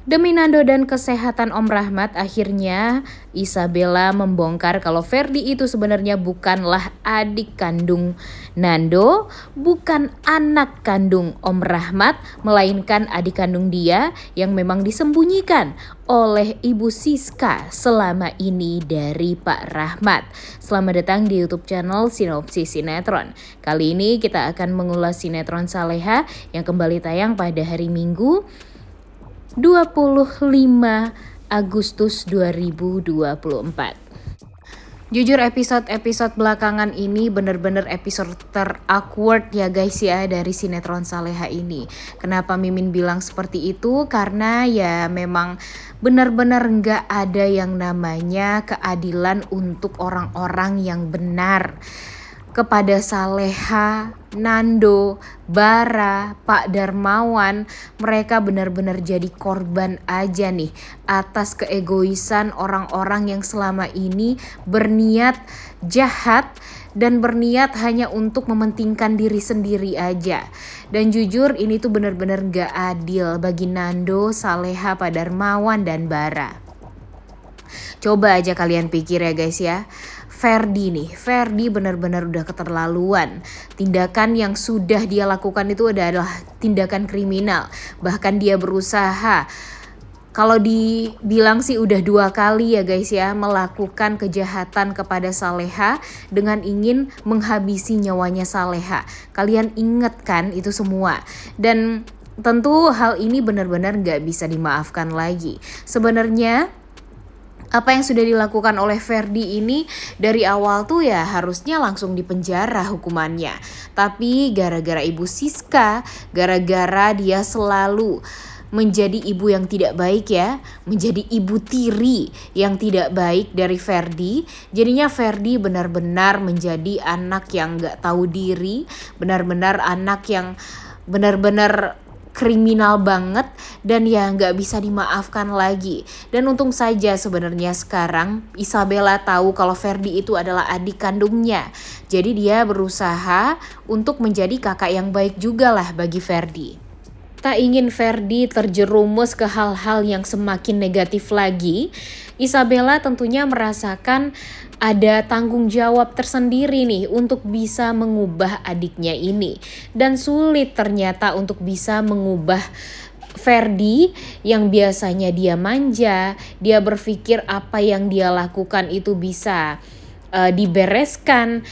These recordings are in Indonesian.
Demi Nando dan kesehatan Om Rahmat, akhirnya Isabella membongkar kalau Ferdi itu sebenarnya bukanlah adik kandung Nando, bukan anak kandung Om Rahmat, melainkan adik kandung dia yang memang disembunyikan oleh Ibu Siska selama ini dari Pak Rahmat. Selamat datang di YouTube channel Sinopsis Sinetron. Kali ini kita akan mengulas sinetron Saleha yang kembali tayang pada hari Minggu 25 Agustus 2024. Jujur episode-episode belakangan ini bener-bener episode ter-awkward ya guys ya dari sinetron Saleha ini. Kenapa Mimin bilang seperti itu? Karena ya memang benar-benar nggak ada yang namanya keadilan untuk orang-orang yang benar. Kepada Saleha, Nando, Bara, Pak Darmawan, mereka benar-benar jadi korban aja nih atas keegoisan orang-orang yang selama ini berniat jahat dan berniat hanya untuk mementingkan diri sendiri aja. Dan jujur ini tuh benar-benar gak adil bagi Nando, Saleha, Pak Darmawan, dan Bara. Coba aja kalian pikir ya guys ya. Ferdi benar-benar udah keterlaluan. Tindakan yang sudah dia lakukan itu adalah tindakan kriminal. Bahkan dia berusaha, kalau dibilang sih udah 2 kali ya guys ya, melakukan kejahatan kepada Saleha dengan ingin menghabisi nyawanya Saleha. Kalian inget kan itu semua? Dan tentu hal ini benar-benar gak bisa dimaafkan lagi. Sebenarnya apa yang sudah dilakukan oleh Ferdi ini dari awal tuh ya harusnya langsung dipenjara hukumannya. Tapi gara-gara Ibu Siska, gara-gara dia selalu menjadi ibu yang tidak baik ya, menjadi ibu tiri yang tidak baik dari Ferdi, jadinya Ferdi benar-benar menjadi anak yang gak tahu diri, benar-benar anak yang benar-benar kriminal banget dan ya nggak bisa dimaafkan lagi. Dan untung saja sebenarnya sekarang Isabella tahu kalau Ferdi itu adalah adik kandungnya. Jadi dia berusaha untuk menjadi kakak yang baik juga lah bagi Ferdi. Tak ingin Ferdi terjerumus ke hal-hal yang semakin negatif lagi, Isabella tentunya merasakan ada tanggung jawab tersendiri nih untuk bisa mengubah adiknya ini. Dan sulit ternyata untuk bisa mengubah Ferdi yang biasanya dia manja, dia berpikir apa yang dia lakukan itu bisa dibereskan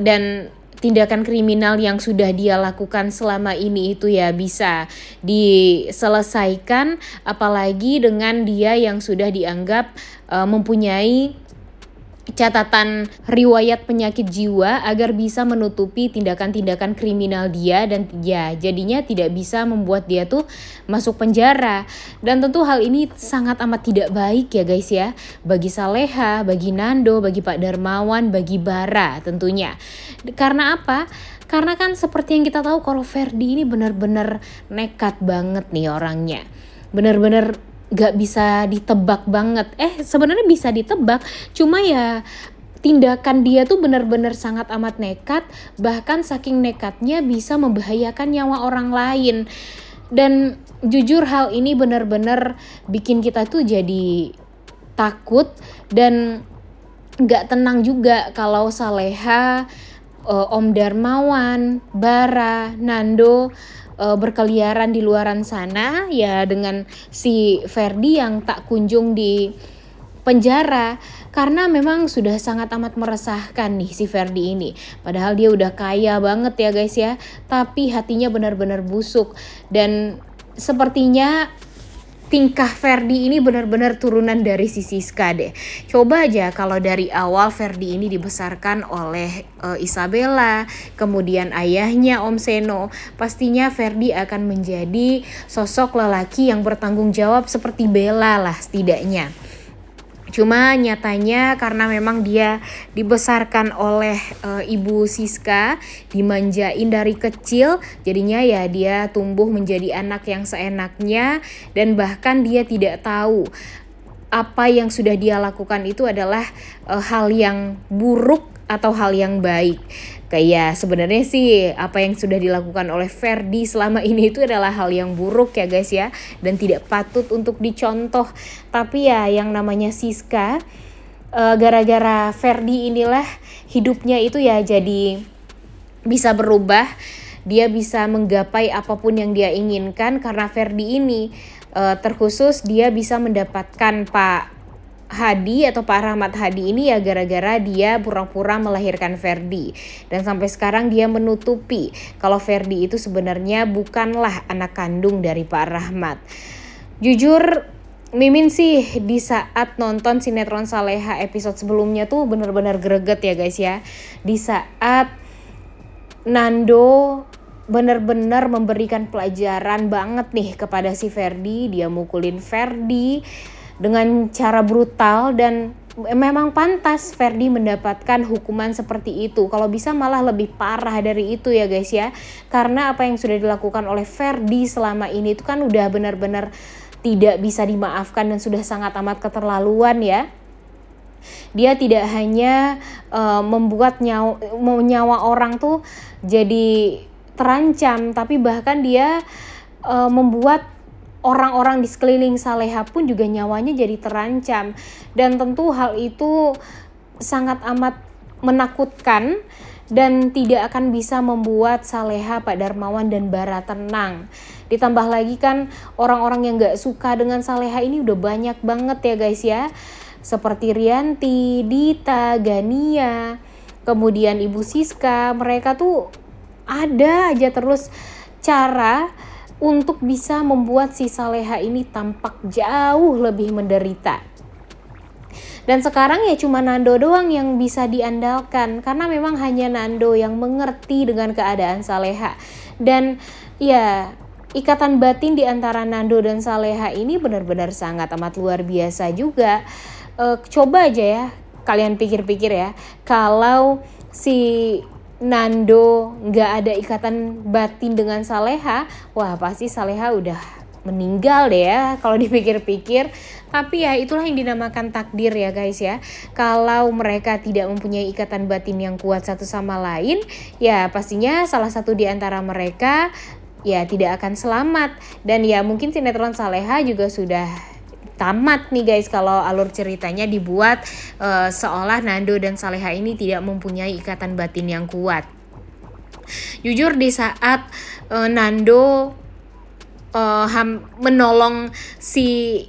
dan tindakan kriminal yang sudah dia lakukan selama ini itu ya bisa diselesaikan, apalagi dengan dia yang sudah dianggap mempunyai catatan riwayat penyakit jiwa agar bisa menutupi tindakan-tindakan kriminal dia dan ya jadinya tidak bisa membuat dia tuh masuk penjara. Dan tentu hal ini sangat amat tidak baik ya guys ya, bagi Saleha, bagi Nando, bagi Pak Darmawan, bagi Bara tentunya. Karena apa? Karena kan seperti yang kita tahu kalau Ferdi ini benar-benar nekat banget nih orangnya. Benar-benar gak bisa ditebak banget. Sebenarnya bisa ditebak, cuma ya tindakan dia tuh benar-benar sangat amat nekat. Bahkan saking nekatnya bisa membahayakan nyawa orang lain. Dan jujur hal ini benar-benar bikin kita tuh jadi takut dan gak tenang juga kalau Saleha, Om Darmawan, Bara, Nando berkeliaran di luaran sana ya dengan si Ferdi yang tak kunjung di penjara. Karena memang sudah sangat amat meresahkan nih si Ferdi ini. Padahal dia udah kaya banget ya guys ya, tapi hatinya benar-benar busuk. Dan sepertinya tingkah Ferdi ini benar-benar turunan dari si Siska deh. Coba aja kalau dari awal Ferdi ini dibesarkan oleh Isabella, kemudian ayahnya Om Seno, pastinya Ferdi akan menjadi sosok lelaki yang bertanggung jawab seperti Bella lah setidaknya. Cuma nyatanya karena memang dia dibesarkan oleh Ibu Siska, dimanjain dari kecil, jadinya ya dia tumbuh menjadi anak yang seenaknya dan bahkan dia tidak tahu apa yang sudah dia lakukan itu adalah hal yang buruk atau hal yang baik. Kayak sebenarnya sih apa yang sudah dilakukan oleh Ferdi selama ini itu adalah hal yang buruk ya guys ya, dan tidak patut untuk dicontoh. Tapi ya yang namanya Siska, gara-gara Ferdi inilah hidupnya itu ya jadi bisa berubah. Dia bisa menggapai apapun yang dia inginkan karena Ferdi ini. Terkhusus dia bisa mendapatkan Pak Hadi atau Pak Rahmat Hadi ini ya gara-gara dia pura-pura melahirkan Ferdi. Dan sampai sekarang dia menutupi kalau Ferdi itu sebenarnya bukanlah anak kandung dari Pak Rahmat. Jujur Mimin sih di saat nonton sinetron Saleha episode sebelumnya tuh bener-bener greget ya guys ya. Di saat Nando bener-bener memberikan pelajaran banget nih kepada si Ferdi. Dia mukulin Ferdi dengan cara brutal dan memang pantas Ferdi mendapatkan hukuman seperti itu. Kalau bisa malah lebih parah dari itu ya guys ya. Karena apa yang sudah dilakukan oleh Ferdi selama ini itu kan udah benar-benar tidak bisa dimaafkan dan sudah sangat amat keterlaluan ya. Dia tidak hanya membuat nyawa orang tuh jadi terancam, tapi bahkan dia membuat orang-orang di sekeliling Saleha pun juga nyawanya jadi terancam. Dan tentu hal itu sangat amat menakutkan dan tidak akan bisa membuat Saleha, Pak Darmawan dan Bara tenang. Ditambah lagi kan orang-orang yang gak suka dengan Saleha ini udah banyak banget ya guys ya. Seperti Rianti, Dita, Gania, kemudian Ibu Siska. Mereka tuh ada aja terus cara untuk bisa membuat si Saleha ini tampak jauh lebih menderita. Dan sekarang ya cuma Nando doang yang bisa diandalkan, karena memang hanya Nando yang mengerti dengan keadaan Saleha. Dan ya ikatan batin di antara Nando dan Saleha ini benar-benar sangat amat luar biasa juga. Coba aja ya kalian pikir-pikir ya, kalau si Nando nggak ada ikatan batin dengan Saleha, wah pasti Saleha udah meninggal deh ya kalau dipikir-pikir. Tapi ya itulah yang dinamakan takdir ya guys ya. Kalau mereka tidak mempunyai ikatan batin yang kuat satu sama lain, ya pastinya salah satu di antara mereka ya tidak akan selamat. Dan ya mungkin sinetron Saleha juga sudah tamat nih guys kalau alur ceritanya dibuat seolah Nando dan Saleha ini tidak mempunyai ikatan batin yang kuat. Jujur di saat Nando menolong si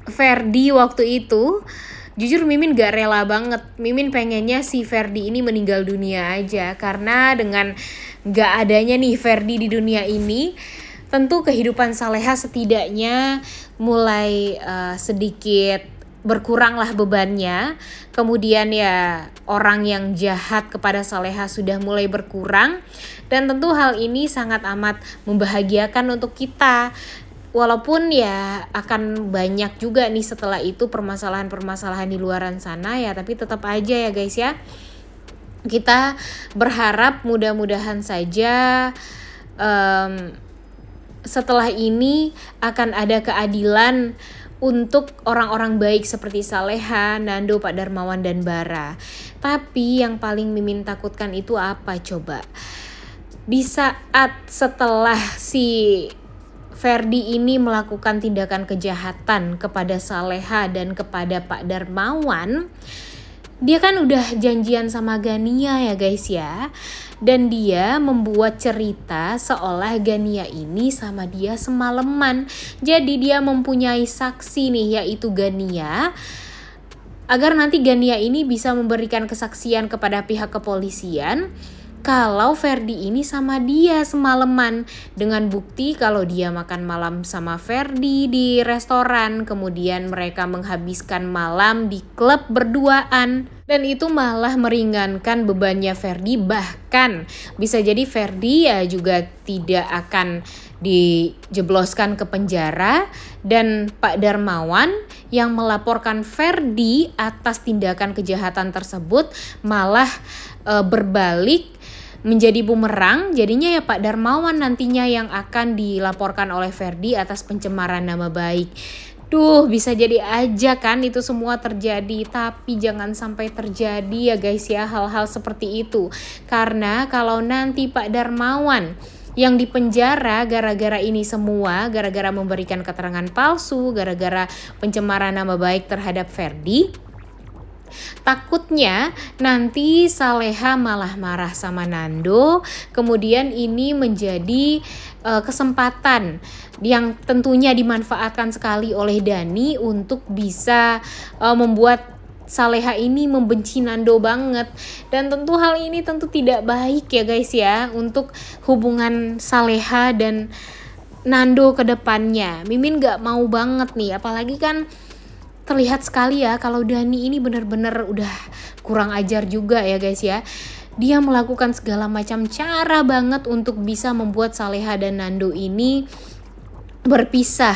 Ferdi waktu itu, jujur Mimin gak rela banget. Mimin pengennya si Ferdi ini meninggal dunia aja, karena dengan gak adanya nih Ferdi di dunia ini, tentu kehidupan Saleha setidaknya mulai sedikit berkuranglah bebannya. Kemudian ya orang yang jahat kepada Saleha sudah mulai berkurang. Dan tentu hal ini sangat amat membahagiakan untuk kita. Walaupun ya akan banyak juga nih setelah itu permasalahan-permasalahan di luaran sana ya. Tapi tetap aja ya guys ya, kita berharap mudah-mudahan saja setelah ini akan ada keadilan untuk orang-orang baik seperti Saleha, Nando, Pak Darmawan, dan Bara. Tapi yang paling Mimin takutkan itu apa coba? Di saat setelah si Ferdi ini melakukan tindakan kejahatan kepada Saleha dan kepada Pak Darmawan, dia kan udah janjian sama Gania ya guys ya. Dan dia membuat cerita seolah Gania ini sama dia semalaman. Jadi dia mempunyai saksi nih, yaitu Gania, agar nanti Gania ini bisa memberikan kesaksian kepada pihak kepolisian kalau Ferdi ini sama dia semalaman, dengan bukti kalau dia makan malam sama Ferdi di restoran, kemudian mereka menghabiskan malam di klub berduaan. Dan itu malah meringankan bebannya Ferdi, bahkan bisa jadi Ferdi ya juga tidak akan dijebloskan ke penjara. Dan Pak Darmawan yang melaporkan Ferdi atas tindakan kejahatan tersebut malah berbalik menjadi bumerang. Jadinya ya Pak Darmawan nantinya yang akan dilaporkan oleh Ferdi atas pencemaran nama baik. Duh, bisa jadi aja kan itu semua terjadi, tapi jangan sampai terjadi ya guys ya hal-hal seperti itu. Karena kalau nanti Pak Darmawan yang dipenjara gara-gara ini semua, gara-gara memberikan keterangan palsu, gara-gara pencemaran nama baik terhadap Ferdi, takutnya nanti Saleha malah marah sama Nando, kemudian ini menjadi kesempatan yang tentunya dimanfaatkan sekali oleh Dani untuk bisa membuat Saleha ini membenci Nando banget. Dan tentu hal ini tentu tidak baik ya guys ya untuk hubungan Saleha dan Nando ke depannya. Mimin gak mau banget nih, apalagi kan terlihat sekali ya kalau Dani ini benar-benar udah kurang ajar juga ya guys ya. Dia melakukan segala macam cara banget untuk bisa membuat Saleha dan Nando ini berpisah.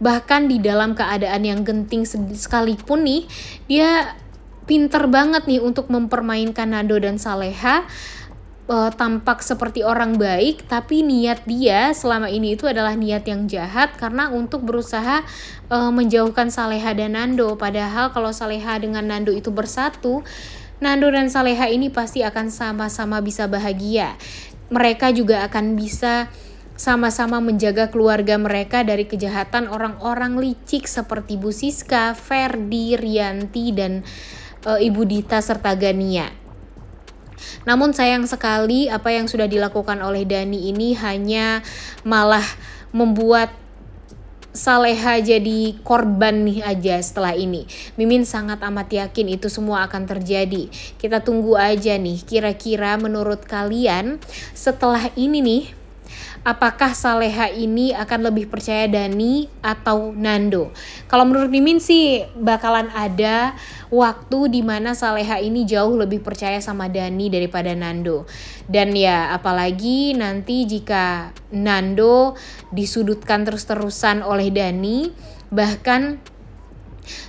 Bahkan di dalam keadaan yang genting sekalipun nih, dia pinter banget nih untuk mempermainkan Nando dan Saleha. Tampak seperti orang baik, tapi niat dia selama ini itu adalah niat yang jahat karena untuk berusaha menjauhkan Saleha dan Nando. Padahal kalau Saleha dengan Nando itu bersatu, Nando dan Saleha ini pasti akan sama-sama bisa bahagia. Mereka juga akan bisa sama-sama menjaga keluarga mereka dari kejahatan orang-orang licik seperti Bu Siska, Ferdi, Rianti, dan Ibu Dita serta Gania. Namun sayang sekali apa yang sudah dilakukan oleh Dani ini hanya malah membuat Saleha jadi korban nih aja setelah ini. Mimin sangat amat yakin itu semua akan terjadi. Kita tunggu aja nih, kira-kira menurut kalian setelah ini nih, apakah Saleha ini akan lebih percaya Dani atau Nando? Kalau menurut Mimin sih bakalan ada waktu dimana Saleha ini jauh lebih percaya sama Dani daripada Nando. Dan ya apalagi nanti jika Nando disudutkan terus-terusan oleh Dani, bahkan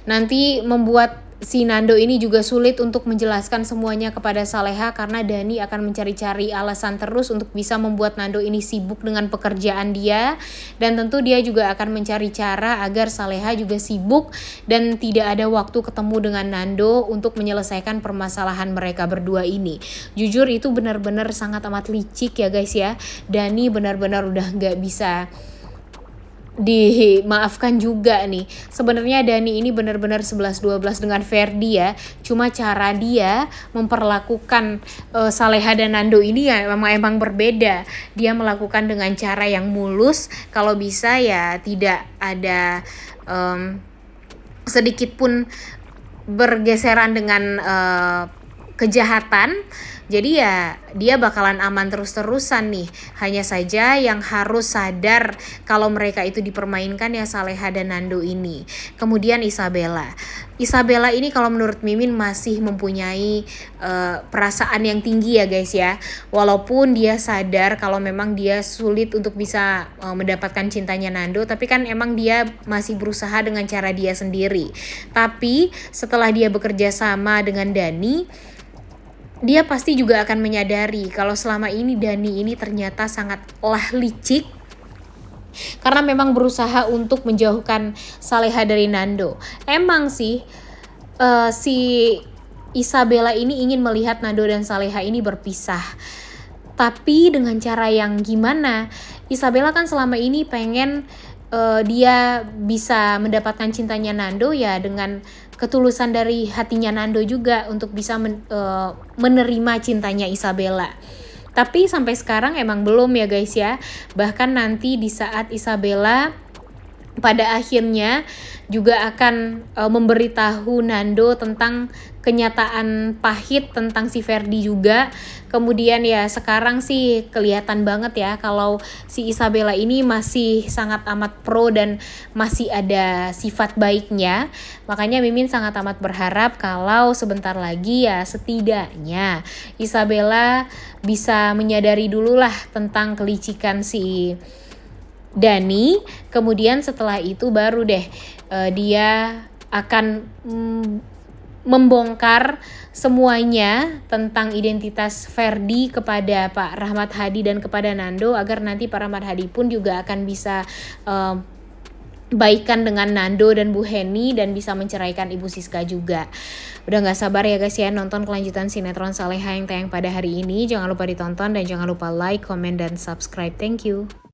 nanti membuat si Nando ini juga sulit untuk menjelaskan semuanya kepada Saleha karena Dani akan mencari-cari alasan terus untuk bisa membuat Nando ini sibuk dengan pekerjaan dia, dan tentu dia juga akan mencari cara agar Saleha juga sibuk dan tidak ada waktu ketemu dengan Nando untuk menyelesaikan permasalahan mereka berdua ini. Jujur itu benar-benar sangat amat licik ya guys ya. Dani benar-benar udah gak bisa dimaafkan juga nih. Sebenarnya Dani ini benar-benar 11-12 dengan Ferdi ya. Cuma cara dia memperlakukan Saleha dan Nando ini ya emang berbeda. Dia melakukan dengan cara yang mulus, kalau bisa ya tidak ada sedikit pun bergeseran dengan kejahatan. Jadi ya dia bakalan aman terus-terusan nih. Hanya saja yang harus sadar kalau mereka itu dipermainkan ya Saleha dan Nando ini. Kemudian Isabella ini kalau menurut Mimin masih mempunyai perasaan yang tinggi ya guys ya. Walaupun dia sadar kalau memang dia sulit untuk bisa mendapatkan cintanya Nando, tapi kan emang dia masih berusaha dengan cara dia sendiri. Tapi setelah dia bekerja sama dengan Dani, dia pasti juga akan menyadari kalau selama ini Dani ini ternyata sangatlah licik karena memang berusaha untuk menjauhkan Saleha dari Nando. Emang sih si Isabella ini ingin melihat Nando dan Saleha ini berpisah. Tapi dengan cara yang gimana? Isabella kan selama ini pengen dia bisa mendapatkan cintanya Nando ya dengan ketulusan dari hatinya Nando juga untuk bisa menerima cintanya Isabella. Tapi sampai sekarang emang belum ya guys ya. Bahkan nanti di saat Isabella pada akhirnya juga akan memberitahu Nando tentang kenyataan pahit tentang si Ferdi juga. Kemudian ya sekarang sih kelihatan banget ya kalau si Isabella ini masih sangat amat pro dan masih ada sifat baiknya. Makanya Mimin sangat amat berharap kalau sebentar lagi ya setidaknya Isabella bisa menyadari dulu lah tentang kelicikan si Dani. Kemudian setelah itu baru deh dia akan membongkar semuanya tentang identitas Ferdi kepada Pak Rahmat Hadi dan kepada Nando, agar nanti Pak Rahmat Hadi pun juga akan bisa baikan dengan Nando dan Bu Heni dan bisa menceraikan Ibu Siska juga. Udah gak sabar ya guys ya nonton kelanjutan sinetron Saleha yang tayang pada hari ini. Jangan lupa ditonton dan jangan lupa like, comment, dan subscribe. Thank you.